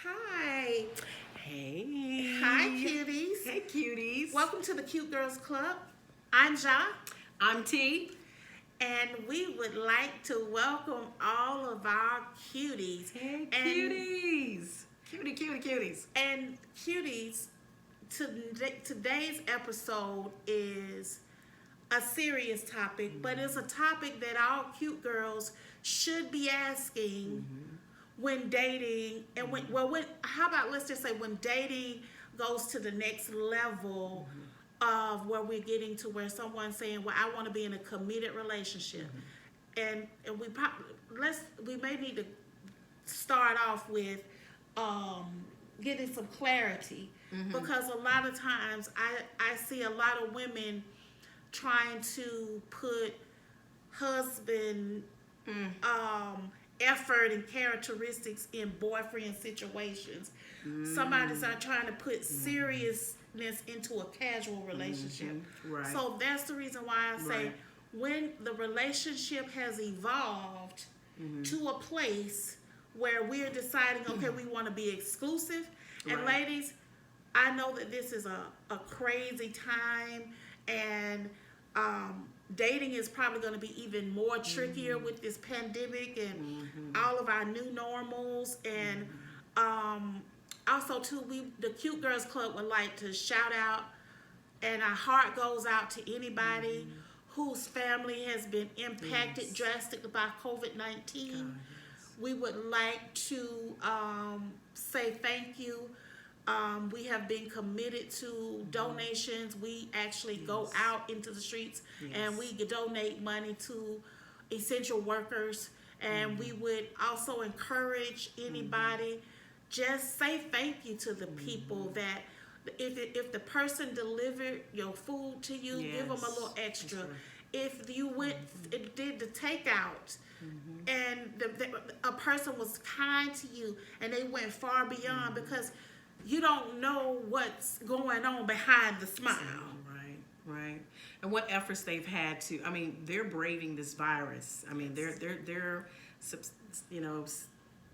Hi. Hey. Hi, cuties. Hey, cuties. Welcome to the Cute Girls Club. I'm Ja, I'm T. and we would like to welcome all of our cuties. Hey, and, cuties. Cuties. and cuties, today's episode is a serious topic, but it's a topic that all cute girls should be asking when dating and when how about let's just say when dating goes to the next level of where we're getting to where someone's saying, well, I want to be in a committed relationship. And we may need to start off with um, getting some clarity, because a lot of times I see a lot of women trying to put husband effort and characteristics in boyfriend situations. Somebody's not trying to put seriousness into a casual relationship. Right. So that's the reason why I say Right. when the relationship has evolved to a place where we're deciding, okay, we want to be exclusive. And Right. ladies, I know that this is a crazy time, and dating is probably going to be even more trickier with this pandemic and all of our new normals. And also, too, the Cute Girls Club would like to shout out, and our heart goes out to anybody whose family has been impacted Yes. drastically by COVID-19. God, We would like to say thank you. We have been committed to donations. We actually go Yes. out into the streets and Yes. we donate money to essential workers. And we would also encourage anybody, just say thank you to the people that if the person delivered your food to you, give them a Yes. little extra. That's right. If you went and did the takeout, and a person was kind to you and they went far beyond, because you don't know what's going on behind the smile. Right. And what efforts they've had to. I mean, they're braving this virus. I mean, they're you know,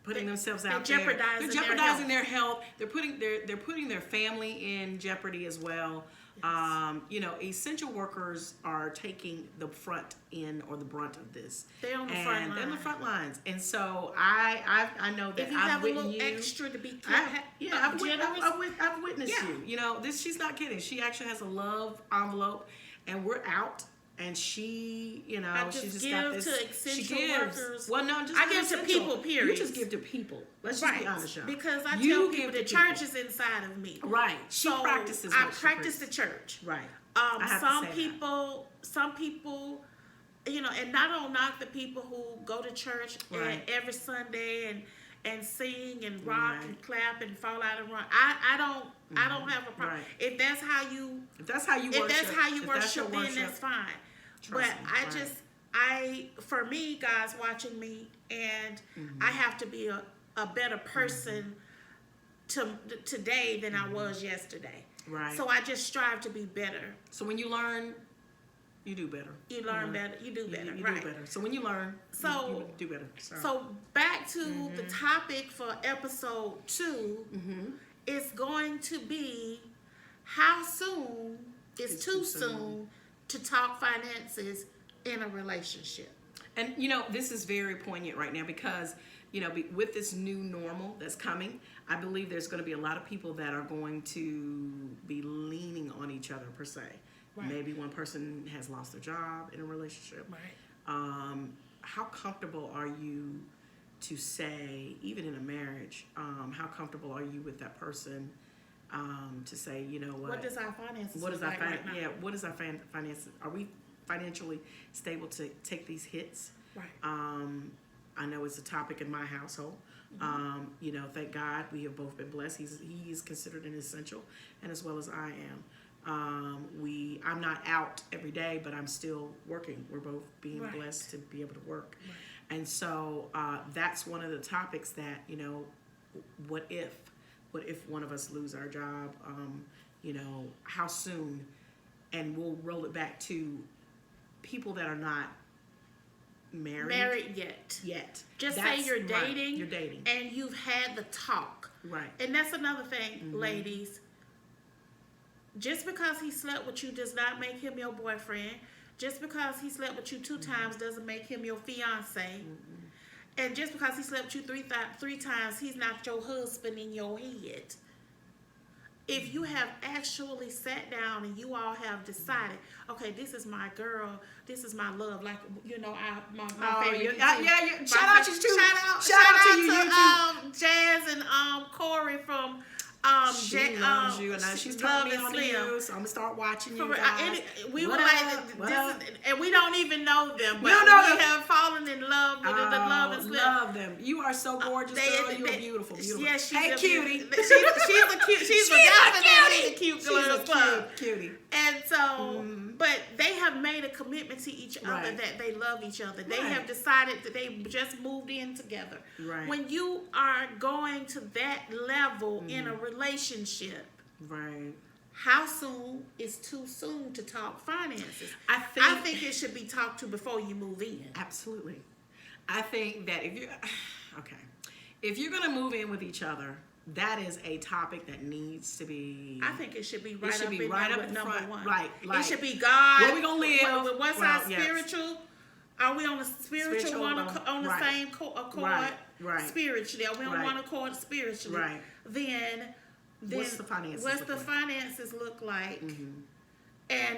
putting themselves out they're there. jeopardizing They're jeopardizing their health. They're putting their family in jeopardy as well. You know, essential workers are taking the front end or the brunt of this. They're on the And front they're on the line. front lines. And so I know that If you I've have a witnessed little you. extra to be I've witnessed Yeah. you. You know, she's not kidding. She actually has a love envelope, and we're out. And she, you know, I she just just got give this. to She essential gives. workers. Well, no, just I not give to essential. people, period. You just give to people. Let's just be honest, y'all. Because I You tell give people the to people. church is inside of me. Right. She So practices. I what she practice the preaches. church. Right. I have to Some say that. people, you know, and I don't knock the people who go to church Right. every Sunday and sing and rock Right. and clap and fall out and run. I don't have a problem. Right. If that's how you If that's how you if worship, that's how you if that's your worship, then that's fine. Trust But me, right. for me, God's watching me, and I have to be a better person today than I was yesterday. Right. So I just strive to be better. So when you learn, you do better. You learn better. You do better. You right. do better. So when you learn, So- you do better. So back to the topic for episode 2 is going to be how soon is It's too too soon to talk finances in a relationship. And you know, this is very poignant right now because, you know, with this new normal that's coming, I believe there's going to be a lot of people that are going to be leaning on each other per se. Right. Maybe one person has lost their job in a relationship. How comfortable are you to say, even in a marriage, how comfortable are you with that person to say, you know What does our finances what look is our like right now? what is our finances? Are we financially stable to take these hits? Right. I know it's a topic in my household. You know, thank God we have both been blessed. He is considered an essential, and as well as I am. I'm not out every day, but I'm still working. We're both being Right. blessed to be able to work, and so that's one of the topics that, you know, what if one of us lose our job? You know, how soon? And we'll roll it back to people that are not married Married yet. yet. Just That's say you're right. dating. You're dating. And you've had the talk. Right. And that's another thing, ladies. Just because he slept with you does not make him your boyfriend. Just because he slept with you 2 times doesn't make him your fiance. And just because he slept with you three times, he's not your husband in your head. If you have actually sat down and you all have decided, okay, this is my girl, this is my love, like, you know, my favorite. Yeah. Shout out to you. Shout out to YouTube. Jazz and Corey from She loves you, and now she's turned me on to you, so I'm gonna start watching you guys. We were What like, up? and we don't even know them, but We don't know we them. have fallen in love with the love and Slim. Love them. You are so gorgeous, girl. You are beautiful. Yeah, she's hey, a cutie. She's a cute. She's definitely a cute girl. She's a cutie. And so, but they have made a commitment to each other Right. that they love each other. They Right. have decided that they just moved in together. Right. When you are going to that level in a relationship, Right. how soon is too soon to talk finances? I think it should be talked to before you move in. Absolutely. I think that if you're gonna move in with each other, that is a topic that needs to be. I think it should be right should up be in right there up with in number front. one. Right, It like, should be God. where we gonna live? What's Well, our yes. spiritual? Are we on the spiritual one on the right. same accord? Right. Spiritually, are we on Right. one accord spiritually? Right. Then What's the finances What's look the like? finances look like? And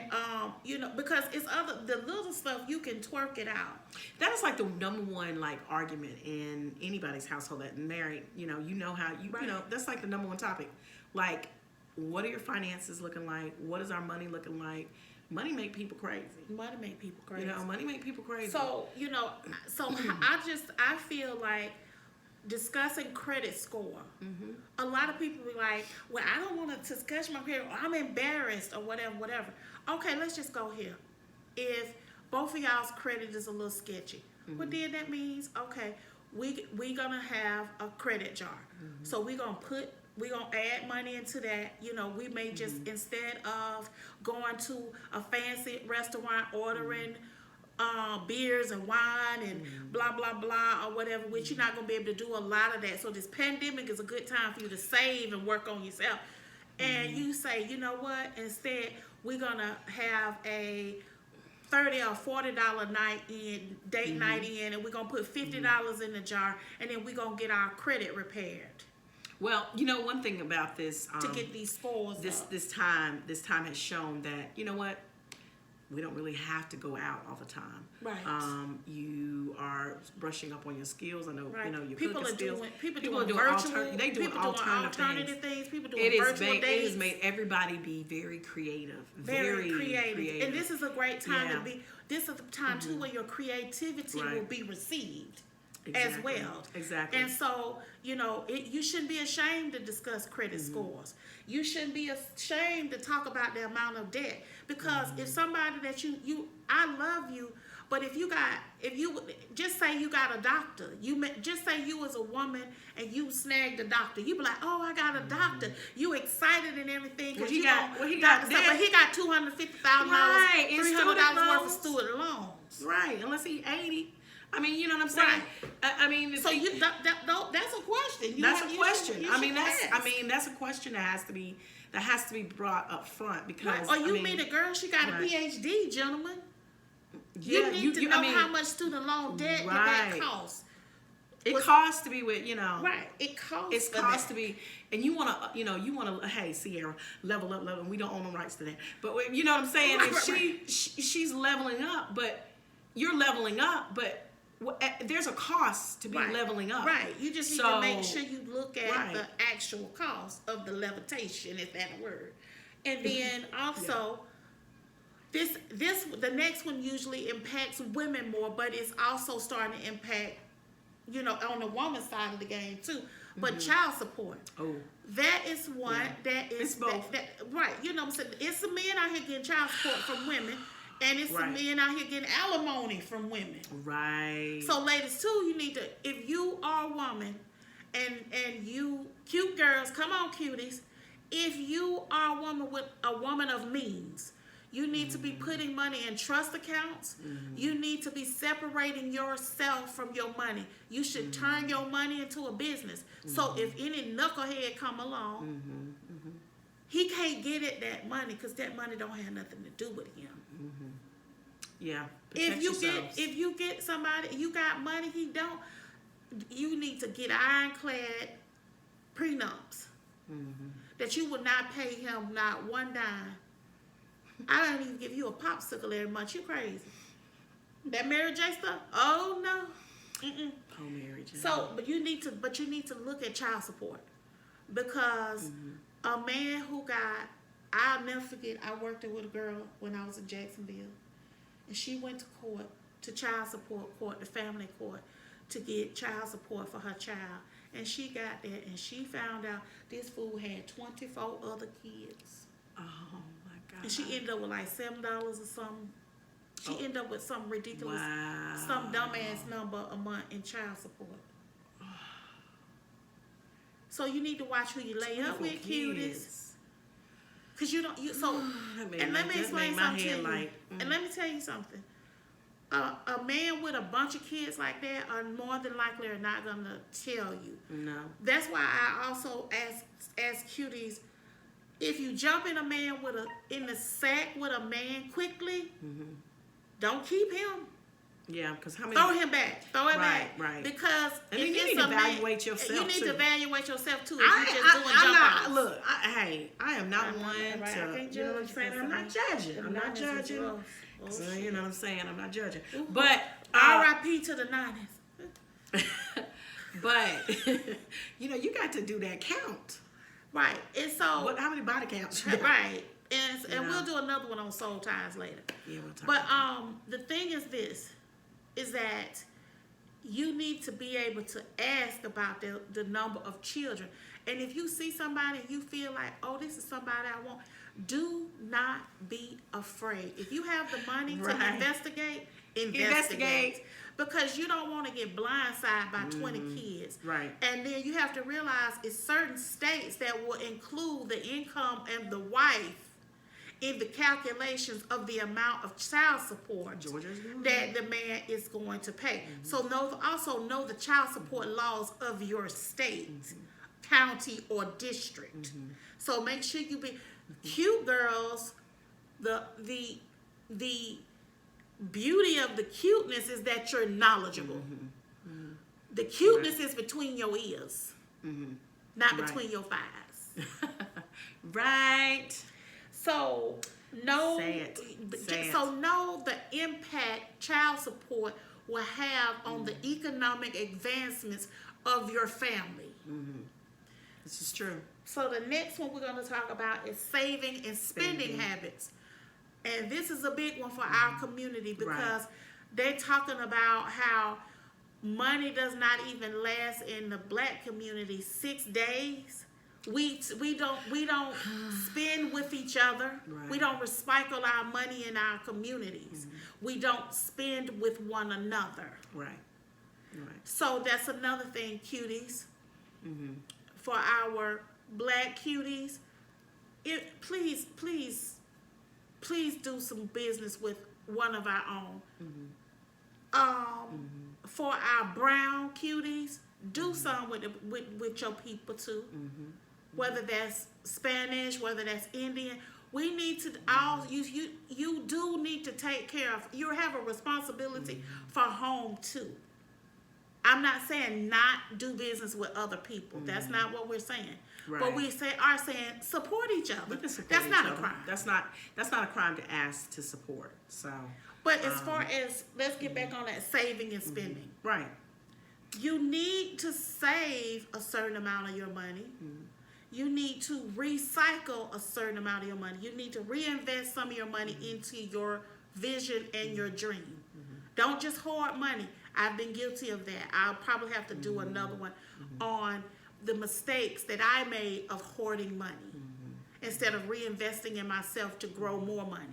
you know, because it's the little stuff you can twerk it out. That is like the number one like argument in anybody's household that married. You know how you Right. that's like the number one topic. Like, what are your finances looking like? What is our money looking like? Money make people crazy. Money make people crazy. Money make people crazy. So, I feel like discussing credit score. A lot of people be like, well, I don't want to discuss my credit, or I'm embarrassed, or whatever. Okay, let's just go here. If both of y'all's credit is a little sketchy, well, then that means, okay, we gonna have a credit jar. So we're gonna add money into that. We may just, instead of going to a fancy restaurant, ordering beers and wine and blah blah blah or whatever, which you're not gonna be able to do a lot of that. So this pandemic is a good time for you to save and work on yourself. And you say, you know what? Instead, we're gonna have a $30 or $40 night in date night in, and we're gonna put $50 in the jar, and then we're gonna get our credit repaired well, one thing about this to get these scores up. this time has shown that we don't really have to go out all the time. Right. You are brushing up on your skills. I know, Right. your People cooking are skills. doing virtual. People doing alternative things. People doing It virtual dates. It has made everybody be very creative. Very creative. And this is a great time Yeah. to be. This is the time too where your creativity Right. will be received as Exactly. well. Exactly. And so, you shouldn't be ashamed to discuss credit scores. You shouldn't be ashamed to talk about the amount of debt, because if somebody that I love you, but if you just say you got a doctor, just say you was a woman and you snagged a doctor, you be like, oh, I got a doctor. You excited and everything because he got but he got $250,000, Right, in $300 student worth of loans. student loans. Right, unless he's 80. I mean, you know what I'm saying? Right. So that's a question. That's a question. That's a question that has to be brought up front, because Right. Or you meet a girl, she got a Right. PhD, gentlemen. Yeah, You need to know how much student loan debt that Right. costs. It costs to be with, Right. It costs. It's cost to be, and you want to, hey, Sierra, level up, and we don't own the rights to that. But you know what I'm saying? Right, She's leveling up, but you're leveling up, but there's a cost to be leveling up. Right. You just need to make sure you look at the actual cost of the levitation, if that a word. And then also, the next one usually impacts women more, but it's also starting to impact, on the woman's side of the game too. But child support. Oh. That is one that is It's both. right. You know what I'm saying? It's some men out here getting child support from women, and it's some Right. men out here getting alimony from women. Right. So ladies too, you need to, if you are a woman and you cute girls, come on cuties, if you are a woman with a woman of means, You need to be putting money in trust accounts. You need to be separating yourself from your money. You should turn your money into a business. So if any knucklehead come along, he can't get at that money because that money don't have nothing to do with him. Yeah. Protect yourselves. If you get somebody, you got money, he don't, you need to get ironclad prenups that you will not pay him not one dime. I don't even give you a popsicle every month. You crazy? That Mary J stuff? Oh no. Oh, Mary J. So, but you need to look at child support because a man who got, I'll never forget. I worked with a girl when I was in Jacksonville, and she went to court, to child support court, the family court, to get child support for her child. And she got there, and she found out this fool had 24 other kids. Oh my God. And she ended up with like $7 or something. She ended up with some ridiculous, Wow. some dumbass number a month in child support. So you need to watch who you lay up with, cuties. Cause you don't, and let me explain something to you. And let me tell you something. A man with a bunch of kids like that are more than likely are not gonna tell you. No. That's why I also ask cuties, if you jump in a man in the sack with a man quickly, don't keep him. Yeah, because how many? Throw him back. Throw it back. Right. Because and if then you it's need to a man, evaluate yourself you need too. to evaluate yourself too. If I'm you're just doing jump not. outs. Look, I am not I'm not- one right, I to. can't You know what I'm judge saying? because I'm not judging. I'm not judging. Oh, So, shit. you know what I'm saying? I'm not judging. Ooh. But R.I.P. to the 90s. but you got to do that count. Right. And so What? How many body counts? You got? right. And You know. we'll do another one on soul ties later. Yeah, we'll talk. But about the thing is this, is that you need to be able to ask about the number of children. And if you see somebody and you feel like, oh, this is somebody I want, do not be afraid. If you have the money Right. to investigate. Because you don't want to get blindsided by 20 kids. Right. And then you have to realize it's certain states that will include the income and the wife in the calculations of the amount of child support Georgia's doing that the man is going to pay. So also know the child support laws of your state, county, or district. So make sure you be cute girls. The beauty of the cuteness is that you're knowledgeable. The cuteness is between your ears, not Right. between your thighs. right. So know Say it. Say so know the impact child support will have on the economic advancements of your family. This is true. So the next one we're going to talk about is saving and spending habits. And this is a big one for our community because they're talking about how money does not even last in the black community 6 days. We don't spend with each other. Right. We don't recycle our money in our communities. We don't spend with one another. Right. Right. So that's another thing, cuties. For our black cuties, please do some business with one of our own. For our brown cuties, do some with your people too. Whether that's Spanish, whether that's Indian, we need to you do need to take care of. You have a responsibility for home too. I'm not saying not do business with other people. That's not what we're saying. Right. But we are saying support each other. We can support That's each not a other. crime. That's not a crime to ask to support. So. But as far as, let's get back on that saving and spending. Right. You need to save a certain amount of your money. You need to recycle a certain amount of your money. You need to reinvest some of your money into your vision and your dream. Don't just hoard money. I've been guilty of that. I'll probably have to do another one on the mistakes that I made of hoarding money instead of reinvesting in myself to grow more money.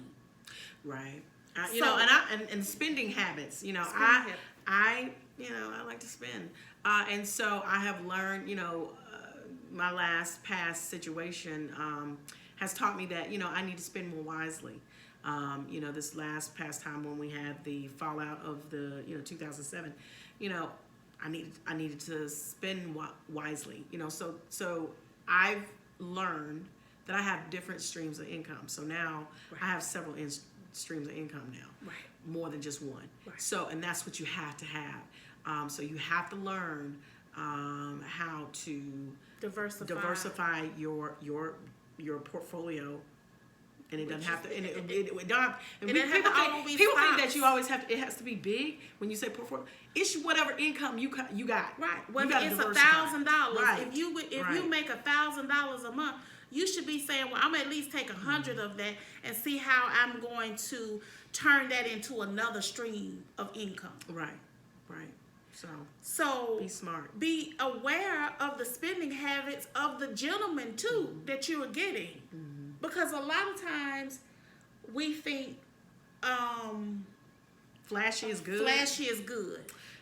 Right. And spending habits. I like to spend, and so I have learned. My past situation has taught me that I need to spend more wisely. You know, this past time when we had the fallout of the 2007, you know, I needed to spend wisely. You know, so I've learned that I have different streams of income. So now I have several streams of income now, more than just one. So, and that's what you have to have. So you have to learn how to diversify your portfolio. And it doesn't have to. And it don't. And people think that you always have to. It has to be big when you say portfolio. It's whatever income you got. Right. Whether it's $1,000. If you make $1,000 a month, you should be saying, well, I'm gonna at least take 100 of that and see how I'm going to turn that into another stream of income. Right. So be smart. Be aware of the spending habits of the gentleman too that you are getting. Because a lot of times we think flashy is good. Flashy is good.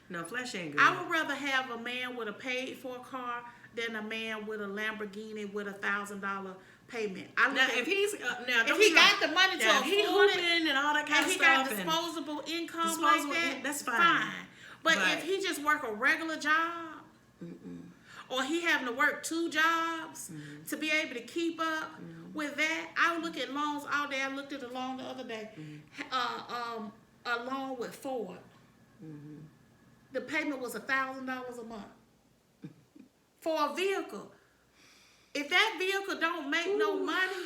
No, flashy ain't good. I would rather have a man with a paid for car than a man with a Lamborghini with $1,000 payment. If he's if he got the money to afford it and all that kind of he stuff, got disposable income like that, that's fine. But if he just work a regular job, or he having to work 2 jobs to be able to keep up with that, I would look at loans all day. I looked at a loan the other day, a loan with Ford. The payment was $1,000 a month for a vehicle. If that vehicle don't make no money,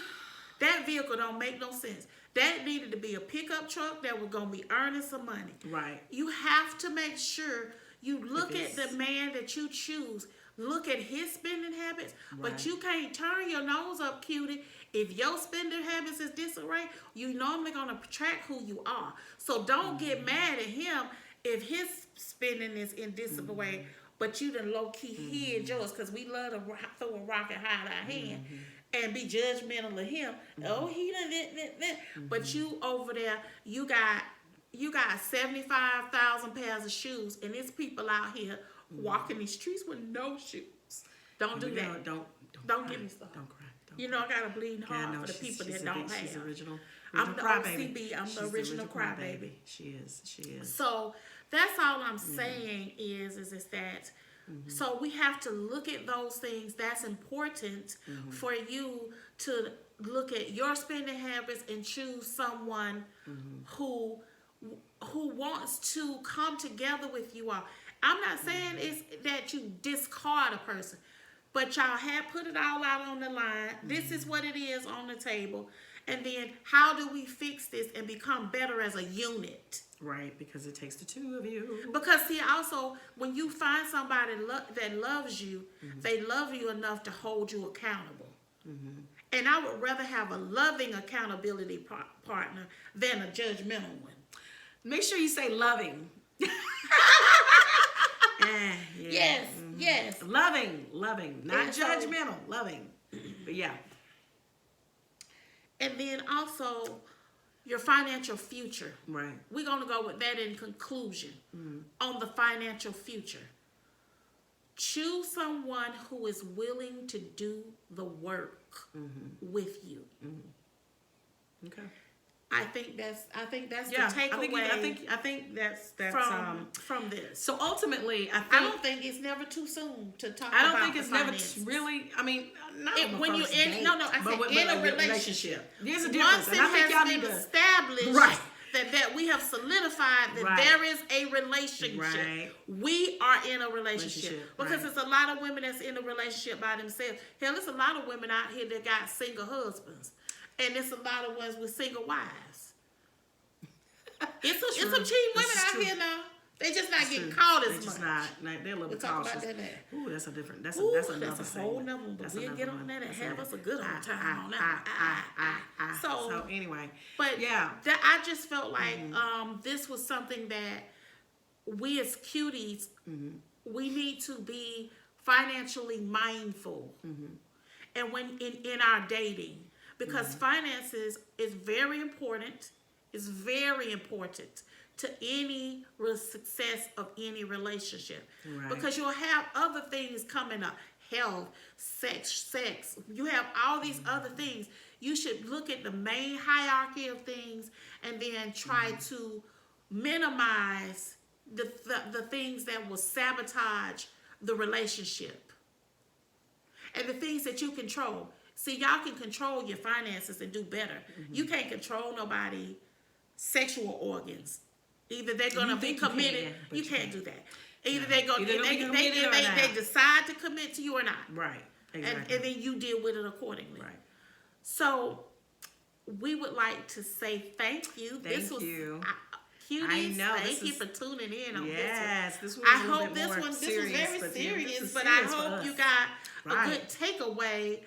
that vehicle don't make no sense. That needed to be a pickup truck that was going to be earning some money. Right. You have to make sure you look at the man that you choose. Look at his spending habits. But you can't turn your nose up, cutie. If your spending habits is disarray, you normally going to track who you are. So don't get mad at him if his spending is in disarray, but you done low-key hid yours, because we love to throw a rock and hide our hand and be judgmental of him. Oh, he done. But you over there, you got 75,000 pairs of shoes, and there's people out here walking these streets with no shoes. Don't do that. Don't get me started. Don't cry. You know I got a bleeding heart for the people that don't have. She's original I'm the crybaby. OCB. I'm the original crybaby. She is. So that's all I'm saying is that. So we have to look at those things. That's important for you to look at your spending habits and choose someone who wants to come together with you all. I'm not saying it's that you discard a person, but y'all have put it all out on the line. This is what it is on the table. And then how do we fix this and become better as a unit? Right, because it takes the two of you. Because see, also, when you find somebody that loves you, they love you enough to hold you accountable. And I would rather have a loving accountability partner than a judgmental one. Make sure you say loving. Yes. Loving, not judgmental, loving. But yeah. And then also your financial future. Right. We're going to go with that in conclusion on the financial future. Choose someone who is willing to do the work with you. Okay. I think that's the takeaway. I think that's from this. So ultimately, I don't think it's never too soon to talk about. I don't think it's finances. never really. I mean, not when you're in a relationship. There's a difference. Once it has been established that we have solidified that there is a relationship. Right. We are in a relationship. Because there's a lot of women that's in a relationship by themselves. Hell, there's a lot of women out here that got single husbands. And there's a lot of ones with single wives. It's some cheating women out here now. They just not getting caught as much. They're a little bit cautious. Talk about that. Ooh, that's a different. That's another whole nother one. But we'll get on that and have us a good old time on that. So anyway, but yeah, I just felt like this was something that we as cuties we need to be financially mindful, and when in our dating. Because finances is very important. It's very important to any success of any relationship. Right. Because you'll have other things coming up. health, sex. You have all these other things. You should look at the main hierarchy of things and then try to minimize the things that will sabotage the relationship. And the things that you control. See, y'all can control your finances and do better. You can't control nobody's sexual organs. Either they're gonna be committed. You can't do that. Either they decide to commit to you or not. Right. Exactly. And then you deal with it accordingly. Right. So we would like to say thank you. Thank you. Cuties, I know. Thank you for tuning in on yes, this one. I hope this was very serious, but I hope you got a good takeaway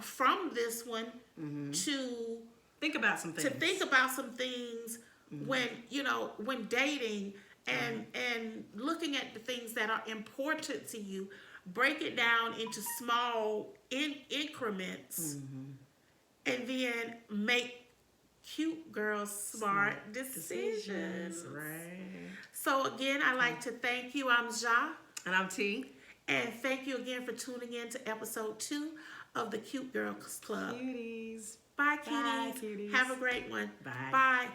from this one to think about some things. When dating and looking at the things that are important to you. Break it down into small increments and then make cute girls smart decisions. Right. So again, I'd like to thank you. I'm Ja. And I'm T. And thank you again for tuning in to episode 2 of the Cute Girls Club. Cuties. Bye, Bye, cuties. cuties. Have a great one. Bye. Bye.